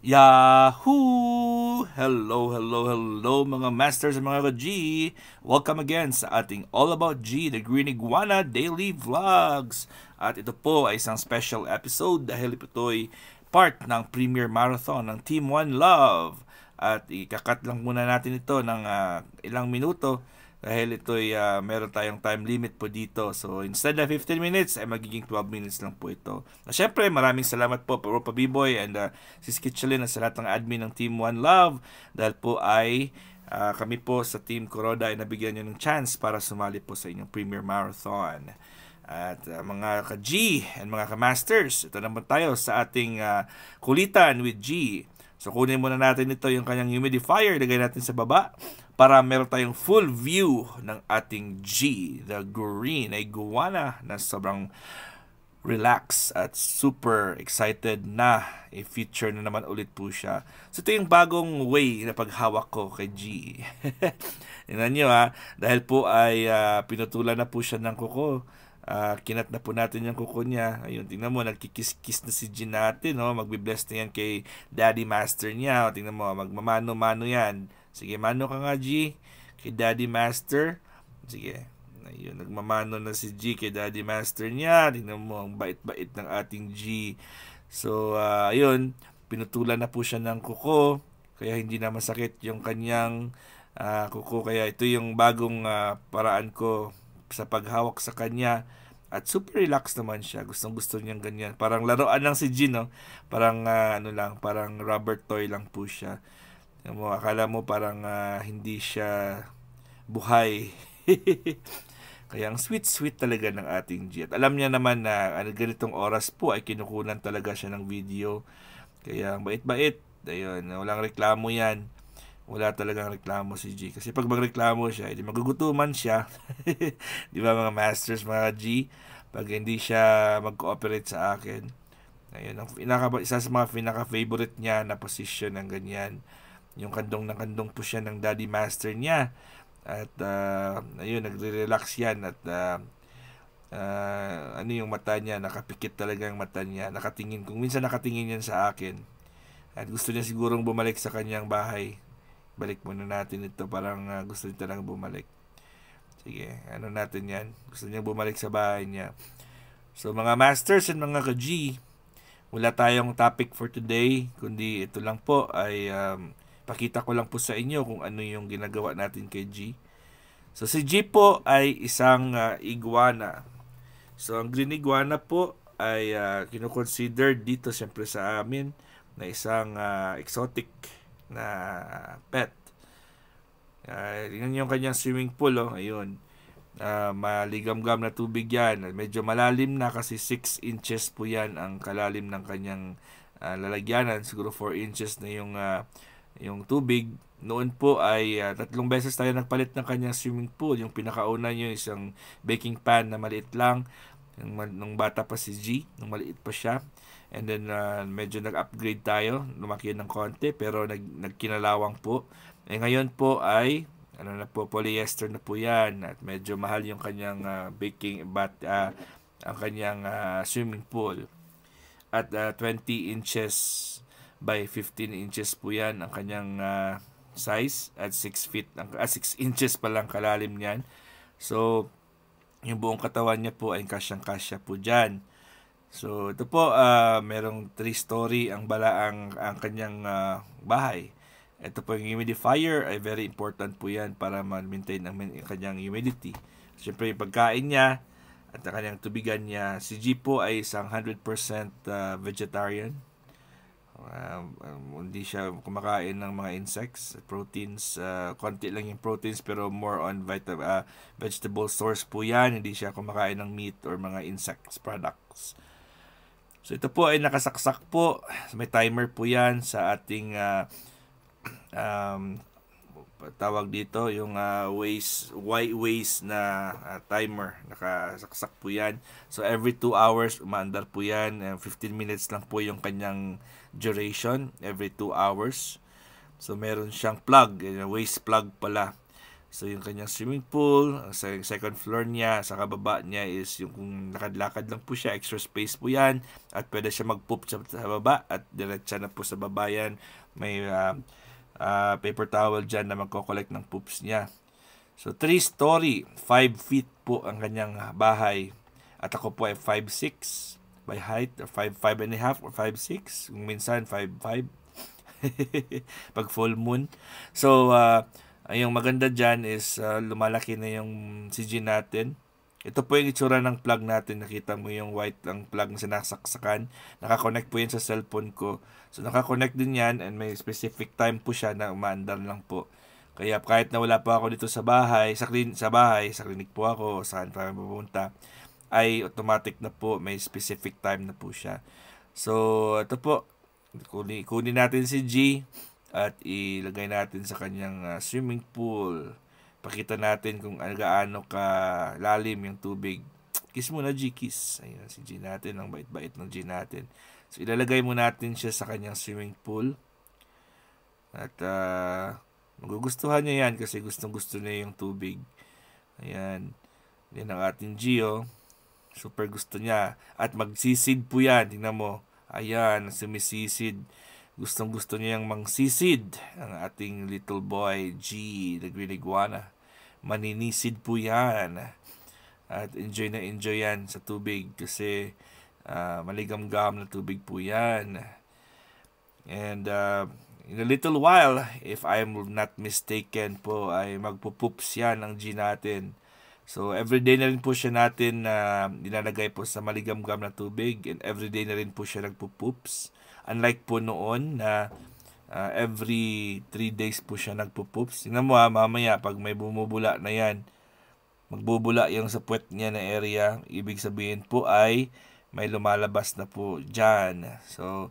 Yahoo! Hello mga masters at mga ka-G! Welcome again sa ating All About G, the Green Iguana Daily Vlogs. At ito po ay isang special episode dahil ito'y part ng Premier Marathon ng Team One Love. At ikakat lang muna natin ito ng ilang minuto dahil ito'y meron tayong time limit po dito. So instead of 15 minutes ay magiging 12 minutes lang po ito. Siyempre maraming salamat po Ropa B-Boy and si Skitchalin at sa lahat ng admin ng Team One Love dahil po ay kami po sa Team Kuroda ay nabigyan nyo ng chance para sumali po sa inyong Premier Marathon. At mga ka-G and mga ka-Masters, ito naman tayo sa ating kulitan with G. So kunin muna natin ito yung kanyang humidifier, lagay natin sa baba para meron tayong full view ng ating G, the Green Iguana na sobrang relax at super excited na i-feature na naman ulit po siya. So ito yung bagong way na paghawak ko kay G. Tingnan nyo dahil po ay pinutulan na po siya ng kuko. Kinat na po natin yung kuko niya. Ayun, tingnan mo, nagkikis-kiss na si G natin. Magbe-bless na yan kay Daddy Master niya. Tingnan mo, magmamano-mano yan. Sige, mano ka nga G kay Daddy Master. Sige, ayun, nagmamano na si G kay Daddy Master niya. Tingnan mo, ang bait-bait ng ating G. So, ayun, pinutulan na po siya ng kuko. Kaya hindi na masakit yung kanyang kuko. Kaya ito yung bagong paraan ko sa paghawak sa kanya. At super relax naman siya. Gustong-gusto niyang ganyan. Parang laruan lang si G, no? Parang parang rubber toy lang po siya. Akala mo parang hindi siya buhay. Kaya ang sweet-sweet talaga ng ating G. At alam niya naman na ganitong oras po ay kinukunan talaga siya ng video. Kaya bait-bait. Ayun, walang reklamo yan. Wala talagang reklamo si G. Kasi pag magreklamo siya, hindi magugutuman siya. Di ba mga masters, mga G? Pag hindi siya mag-cooperate sa akin. Ayun, isa sa mga pinaka-favorite niya na position ng ganyan. Yung kandong na kandong po siya ng Daddy Master niya. At ayun, nagre-relax yan. At yung mata niya, nakapikit talaga yung mata niya. Nakatingin, kung minsan nakatingin yan sa akin. At gusto niya sigurong bumalik sa kanyang bahay. Balik muna natin ito. Parang gusto niya talagang bumalik. Sige, natin yan. Gusto niya bumalik sa bahay niya. So mga masters and mga ka-G, wala tayong topic for today. Kundi ito lang po ay pakita ko lang po sa inyo kung ano yung ginagawa natin kay G. So si G po ay isang iguana. So ang green iguana po ay kinoconsider dito siyempre sa amin na isang exotic na pet. Tingnan yung kanyang swimming pool. Ayun. Maligamgam na tubig yan. Medyo malalim na kasi 6 inches po yan ang kalalim ng kanyang lalagyanan. Siguro 4 inches na yung tubig. Noon po ay 3 beses tayo nagpalit ng kanyang swimming pool. Yung pinakauna nyo isang baking pan na maliit lang. Nung bata pa si G, nung maliit pa siya. And then medyo nag-upgrade tayo. Lumaki ng konti pero nagkinalawang po. Ngayon po ay polyester na po yan. At medyo mahal yung kanyang ang kanyang swimming pool. At 20 inches by 15 inches po yan ang kanyang size at 6 inches pa lang kalalim niyan. So yung buong katawan niya po ay kasyang-kasya po diyan. So ito po merong 3 story ang kanyang bahay. Ito po yung humidifier ay very important po yan para ma-maintain ang kanyang humidity. Siyempre yung pagkain niya at ang kanyang tubigan niya. Si G po ay isang 100% vegetarian. Hindi siya kumakain ng mga insects, proteins, konti lang yung proteins pero more on vegetable source po yan. Hindi siya kumakain ng meat or mga insects products. So ito po ay nakasaksak po. May timer po yan sa ating tawag dito yung white waste na timer. Nakasaksak po yan. So every 2 hours umaandar po yan. 15 minutes lang po yung kanyang duration every 2 hours. So meron siyang plug, waste plug pala. So yung kanyang swimming pool, sa second floor niya, sa kababa niya is yung kung lakad-lakad lang po siya, extra space po yan. At pwede siya mag-poop sa baba at diretsa na po sa baba yan. May paper towel dyan na magko-collect ng poops niya. So 3-story, 5 feet po ang kanyang bahay. At ako po ay 5'6" by height, or 5'5" and a half or 5'6", kung minsan 5'5". Pag full moon. So, yung maganda dyan is lumalaki na yung CG natin. Ito po yung itsura ng plug natin. Nakita mo yung white ang plug na sinasaksakan. Nakakonect po yan sa cellphone ko. So, nakakonect din yan and may specific time po siya na umaandar lang po. Kaya kahit na wala pa ako dito sa bahay, sa clinic po ako, saan pa pupunta, ay automatic na po, may specific time na po siya. So, ito po, kunin natin si G at ilagay natin sa kanyang swimming pool. Pakita natin kung gaano ka lalim yung tubig. Kiss muna, G, kiss. Ayun, si G natin, ang bait-bait ng G natin. So, ilalagay mo natin siya sa kanyang swimming pool. At magugustuhan niya yan kasi gustong-gusto niya yung tubig. Ayan. Yan ang ating G, oh. Super gusto niya. At magsisid po yan. Tingnan mo. Ayan, sumisisid. Gustong-gusto niya yung mangsisid. Ang ating little boy, G, the green iguana. Maninisid po yan. At enjoy na enjoy yan sa tubig kasi maligam-gam na tubig po yan. And in a little while, if I'm not mistaken po, ay magpupoops yan ang G natin. So, everyday na rin po siya natin na nilalagay po sa maligam-gam na tubig and everyday na rin po siya nagpupoops. Unlike po noon na every 3 days po siya nagpupoops. Tingnan mo mamaya pag may bumubula na yan, magbubula yung sa puwet niya na area. Ibig sabihin po ay may lumalabas na po dyan. So,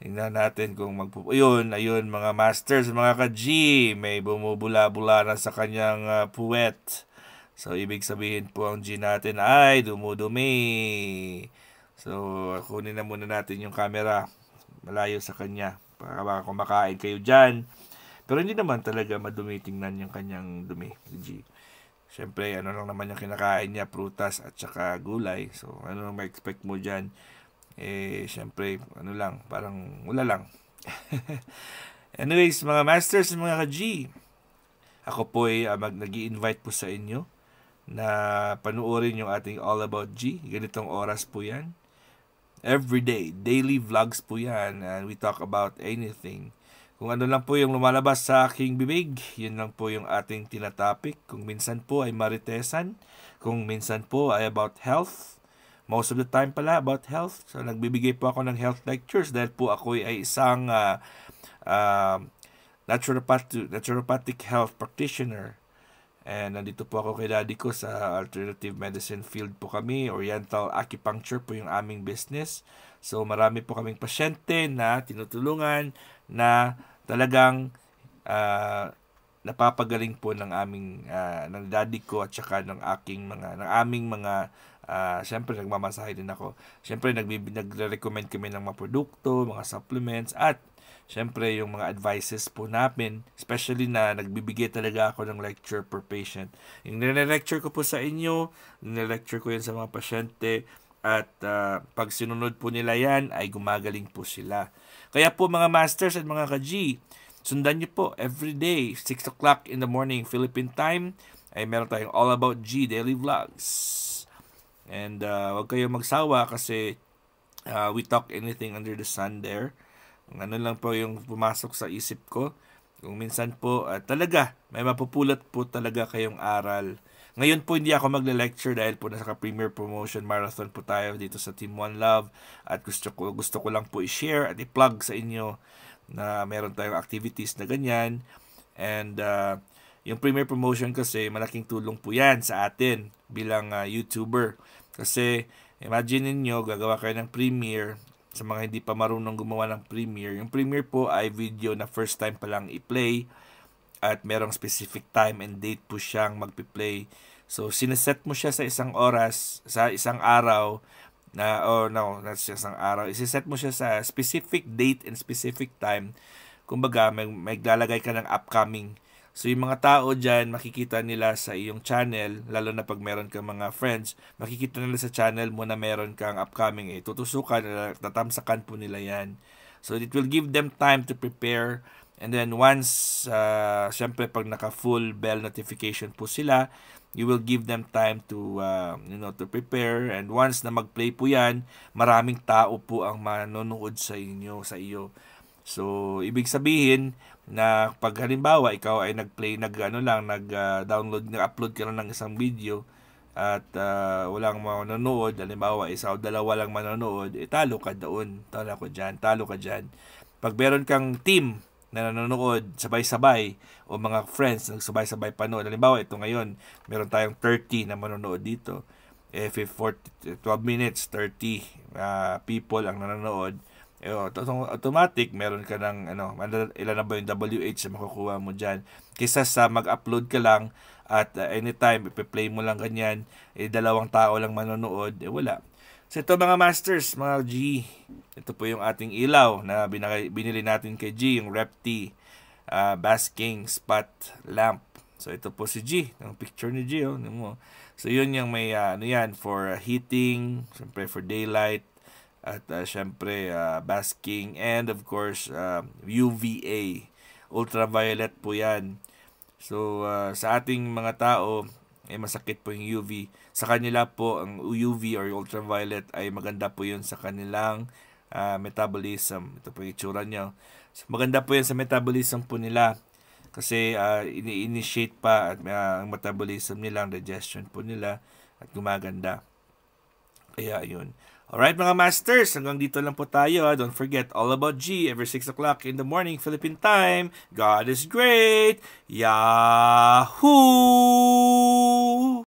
tingnan natin kung ayun mga masters, mga ka-G, may bumubula-bula na sa kanyang puwet. So, ibig sabihin po ang G natin ay dumudumi. So, kunin na muna natin yung camera malayo sa kanya. Baka kumakain kayo dyan. Pero hindi naman talaga madumi tingnan yung kanyang dumi, G. Siyempre, ano lang naman yung kinakain niya, prutas at saka gulay. So, ano lang ma-expect mo dyan? Siyempre, ano lang, parang wala lang. Anyways, mga masters and mga ka-G, ako po ay nag-i-invite po sa inyo na panuorin yung ating All About G. Ganitong oras po yan. Everyday, daily vlogs po yan. And we talk about anything. Kung ano lang po yung lumalabas sa aking bibig, yun lang po yung ating tinatopic. Kung minsan po ay maritesan, kung minsan po ay about health. Most of the time pala about health. So, nagbibigay po ako ng health lectures dahil po ako ay isang naturopathic health practitioner. And nandito po ako kay daddy ko sa alternative medicine field po kami. Oriental acupuncture po yung aming business. So marami po kaming pasyente na tinutulungan na talagang napapagaling po ng aming ng daddy ko at saka ng aming mga syempre nagmamasahe din ako. Syempre nagre-recommend kami ng mga produkto, mga supplements at syempre, yung mga advices po namin, especially na nagbibigay talaga ako ng lecture per patient. Yung nire-lecture ko po sa inyo, nire-lecture ko yan sa mga pasyente, at pag sinunod po nila yan, ay gumagaling po sila. Kaya po mga masters at mga ka-G, sundan nyo po everyday, 6 o'clock in the morning, Philippine time, ay meron tayong All About G Daily Vlogs. And wag kayo magsawa kasi we talk anything under the sun there. Ano lang po yung pumasok sa isip ko. Kung minsan po, talaga, may mapupulot po talaga kayong aral. Ngayon po hindi ako magle-lecture dahil po nasa Premier Promotion Marathon po tayo dito sa Team One Love. At gusto ko lang po i-share at i-plug sa inyo na meron tayong activities na ganyan. And yung Premier Promotion kasi malaking tulong po yan sa atin bilang YouTuber. Kasi imagine niyo gagawa kayo ng Premiere. Sa mga hindi pa marunong gumawa ng Premiere, yung Premiere po ay video na first time pa lang i-play at merong specific time and date po siyang magpi-play. So, sineset mo siya sa isang oras, sa isang araw, not sa isang araw. Isiset mo siya sa specific date and specific time. Kumbaga, may lalagay ka ng upcoming. So yung mga tao dyan, makikita nila sa iyong channel, lalo na pag meron kang mga friends, makikita nila sa channel mo na meron kang upcoming, tutusukan, tatamsakan po nila yan. So it will give them time to prepare. And then once, syempre pag naka-full bell notification po sila, you will give them time to, to prepare. And once na mag-play po yan, maraming tao po ang manonood sa iyo. So, ibig sabihin na pag halimbawa ikaw ay nag-download, nag-upload ka lang ng isang video at walang manonood, halimbawa isa o dalawa lang manonood, talo ka doon, talo ka dyan. Pag meron kang team na nanonood sabay-sabay o mga friends nagsabay-sabay panood, halimbawa ito ngayon, meron tayong 30 na manonood dito. If 12 minutes, 30 people ang nanonood, automatic meron ka ng ilan na ba yung WH na makukuha mo dyan, kaysa sa mag-upload ka lang at anytime ipi-play mo lang ganyan, dalawang tao lang manonood, wala. So ito mga masters, mga G, ito po yung ating ilaw na binili natin kay G, yung Repti basking spot lamp. So ito po si G, yung picture ni G, so yun yung may yan for heating, syempre for daylight, at syempre basking, and of course UVA, ultraviolet po yan. So sa ating mga tao masakit po yung UV. Sa kanila po ang UV or ultraviolet ay maganda po yun sa kanilang metabolism. Ito po yung itsura nyo. So, maganda po yan sa metabolism po nila kasi ini-initiate pa at ang metabolism nila, ang digestion po nila at gumaganda. Kaya yun. Alright mga masters, hanggang dito lang po tayo. Don't forget, All About G, every 6 o'clock in the morning, Philippine time. God is great. Yahoo!